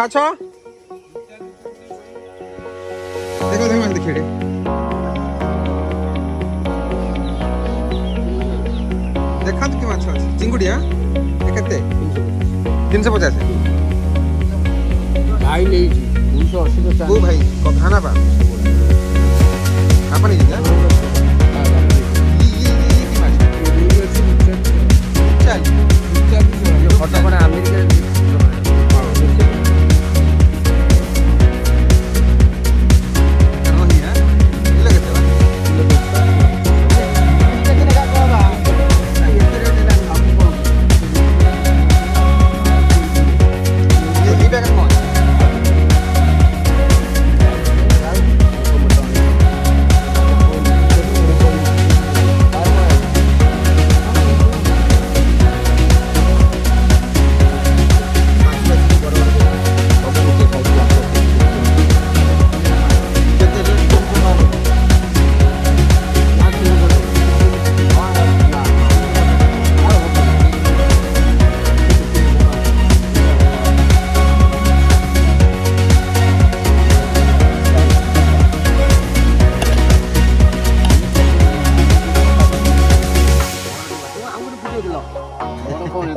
ମାଛ ଦେଖ ଦେଖ ମାଛ ଦେଖିବେ ଦେଖାନ୍ତୁ କି ମାଛ ଅଛି ଚିଙ୍ଗୁଡ଼ି କେତେ 350 ଭାଇ ନେଇଛି 280 କୋଉ ଭାଇ କଥାନା ବା ଆପଣ କି ମାଛ ଚାଲ ଫଟୋ ଆମେରିକାରେ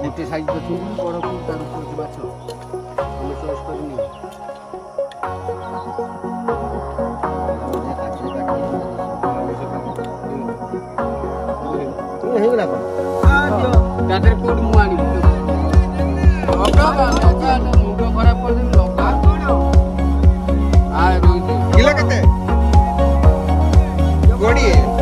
ଗୋଟେ ସାଇଜ ତ ଚିଙ୍ଗୁଡ଼ି ବଡ଼ କୁ ତାର ସବୁ ମାଛ ଆମେ ଚଏସ୍ କରିନି ହେଇଗଲା କ'ଣ ତା ଦେହରେ କୋଉଠି ମୁଁ ଆଣିବି ମୁଣ୍ଡ ଖରାପ କରିଦେବି ଲଙ୍କା କିଲୋ କେତେ 20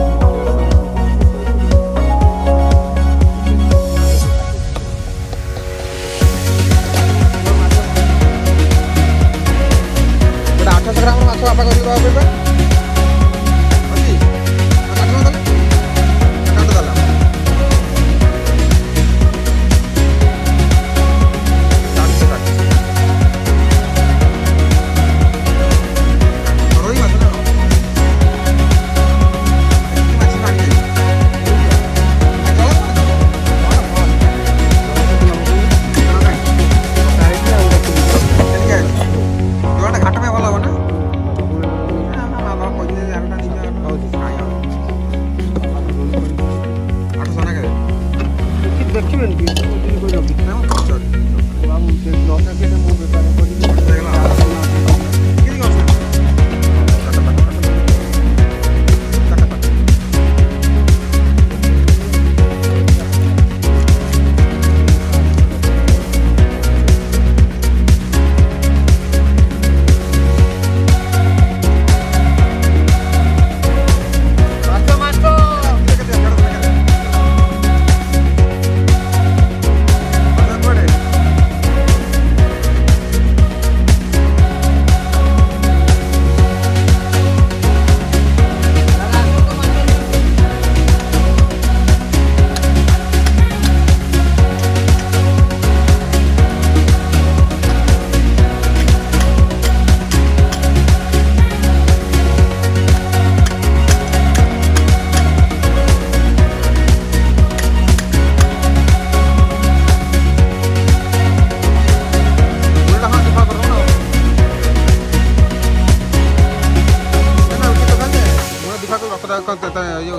ମାଛ ବାପା କରିକି ରହିବା ଅଛି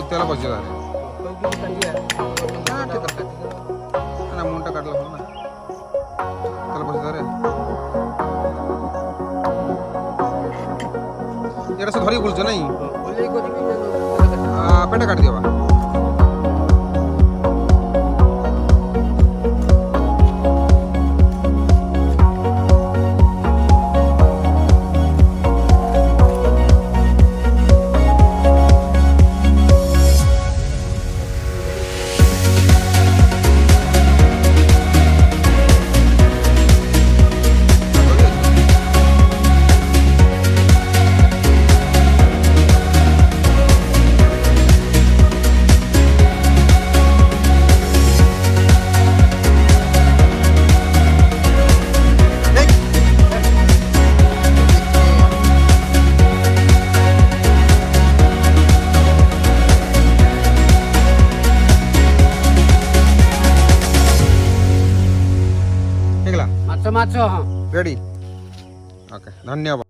तेल बजे ना मुंडा काटला ना तेल बजे ये धरी बुलछ नहीं पेटा काट दिया ମାଛ ହଁ ରେଡି ওকে ধন্যবাদ।